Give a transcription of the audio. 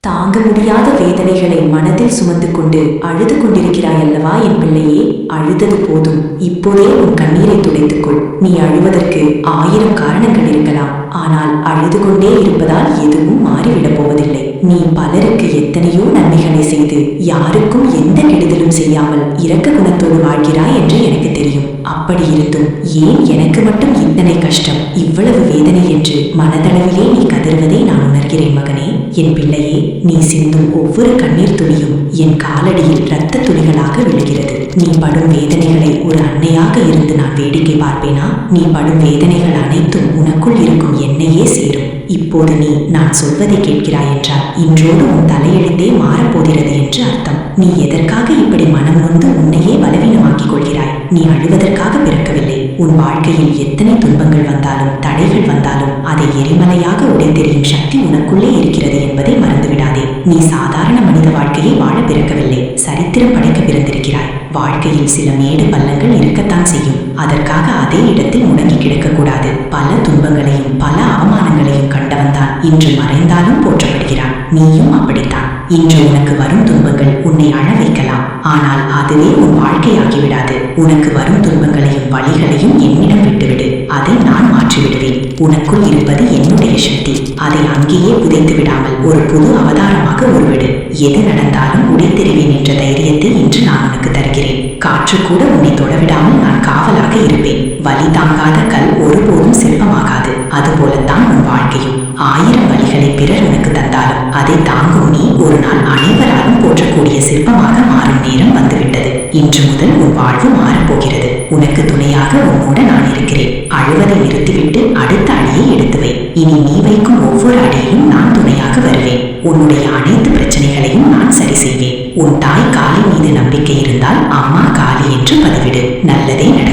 தாங்க முடியாத வேதனைகளை மனதில் சுமந்து கொண்டு அழுது கொண்டிருக்கிறாயல்லவா என் பிள்ளையே? அழுதது போதும். இப்போதே உன் கண்ணீரை துடைத்துக்கொள். நீ அழுவதற்கு 1000 காரணங்கள் இருக்கலாம். ஆனால் அழுது கொண்டே இருப்பதால் எதுவும் மாறிவிடப் போவதில்லை. நீ பலருக்கு எத்தனையோ நன்மைகளை செய்து யாருக்கும் எந்த கெடுதலும் செய்யாமல் இரக்க குணத்தோடு வாழ்கிறாய் என்று எனக்கு தெரியும். அப்படி இருந்தும் ஏன் எனக்கு மட்டும் இத்தனை கஷ்டம், இவ்வளவு வேதனை என்று மனதளவிலே நீ கதறுவதை நான் உணர்கிறேன் மகனே. என் பிள்ளையே, நீ சிந்தும் ஒவ்வொரு கண்ணீர் துளியும் என் காலடியில் இரத்த துளிகளாக விழுகிறது. நீ படும் வேதனைகளை ஒரு அன்னையாக இருந்து நான் வேடிக்கை பார்ப்பேனா? நீ படும் வேதனைகள் அனைத்தும் உனக்குள் இருக்கும் என்னையே சேரும். இப்போது நீ நான் சொல்வதை கேட்கிறாய் என்றால் இன்றோடு உன் தலையெழுத்தே மாறப்போகிறது என்று அர்த்தம். நீ எதற்காக இப்படி மனம் நொந்து உன்னையே பலவீனமாக்கிக் கொள்கிறாய்? நீ அழுவதற்காக பிறக்கவில்லை. உன் வாழ்க்கையில் எத்தனை துன்பங்கள் வந்தாலும் தடைகள் வந்தாலும் அதை எரிமலையாக உடைத்தெறியும் சக்தி உனக்குள்ளே இருக்கிறது என்பதை மறந்துவிடாதே. நீ சாதாரண மனித வாழ்க்கையை வாழ பிறக்கவில்லை, சரித்திரம் படைக்க பிறந்திருக்கிறாய். வாழ்க்கையில் சில மேடு பள்ளங்கள் இருக்கத்தான் செய்யும். அதற்காக அதே இடத்தில் முடங்கி கிடக்கக்கூடாது. பல துன்பங்களையும் பல அவமானங்களையும் கண்டவன்தான் இன்று மறைந்தாலும் போற்றப்படுகிறான். நீயும் அப்படித்தான். இன்று உனக்கு வரும் துன்பங்கள் உன்னை அழ வைக்கலாம். ஆனால் அதுவே உன் வாழ்க்கையாகிவிடாது. உனக்கு வரும் துன்பங்களையும் வழிகளையும் என்னிடம் விட்டுவிடு. அதை நான் மாற்றிவிடுவேன். உனக்குள் இருப்பது என்னுடைய சக்தி. அதை அங்கேயே புதைத்து விடாமல் ஒரு புது அவதாரமாக உருவிடு. எது நடந்தாலும் உடைத்தெறிவேன் என்ற தைரியத்தை இன்று நான் உனக்கு தருகிறேன். காற்று கூட உன்னை தொடவிடாமல் நான் காவலாக இருப்பேன். வலி தாங்காத கல் ஒருபோதும் சிற்பமாகாது. அதுபோலத்தான் உன் வாழ்க்கையும். 1000 வழிகளை பிறர் உனக்கு தந்தாலும் அதை தாங்கும் நீ ஒரு நாள் அனைவராலும் போற்றக்கூடிய சிற்பமாக மாறும் நேரம் வந்துவிட்டது. இன்று முதல் உன் வாழ்வு மாறப்போகிறது. உனக்கு துணையாக உன்னோடு நான் இருக்கிறேன். அழுவதை நிறுத்திவிட்டு அடுத்த அடியை எடுத்துவை. இனி நீ வைக்கும் ஒவ்வொரு அடியையும் நான் துணையாக வருவேன். உன்னுடைய அனைத்து பிரச்சனைகளையும் நான் சரி செய்வேன். உன் தாய் காளி மீது நம்பிக்கை இருந்தால் அம்மா காளி என்று பதிவிடு. நல்லதே நடக்கும்.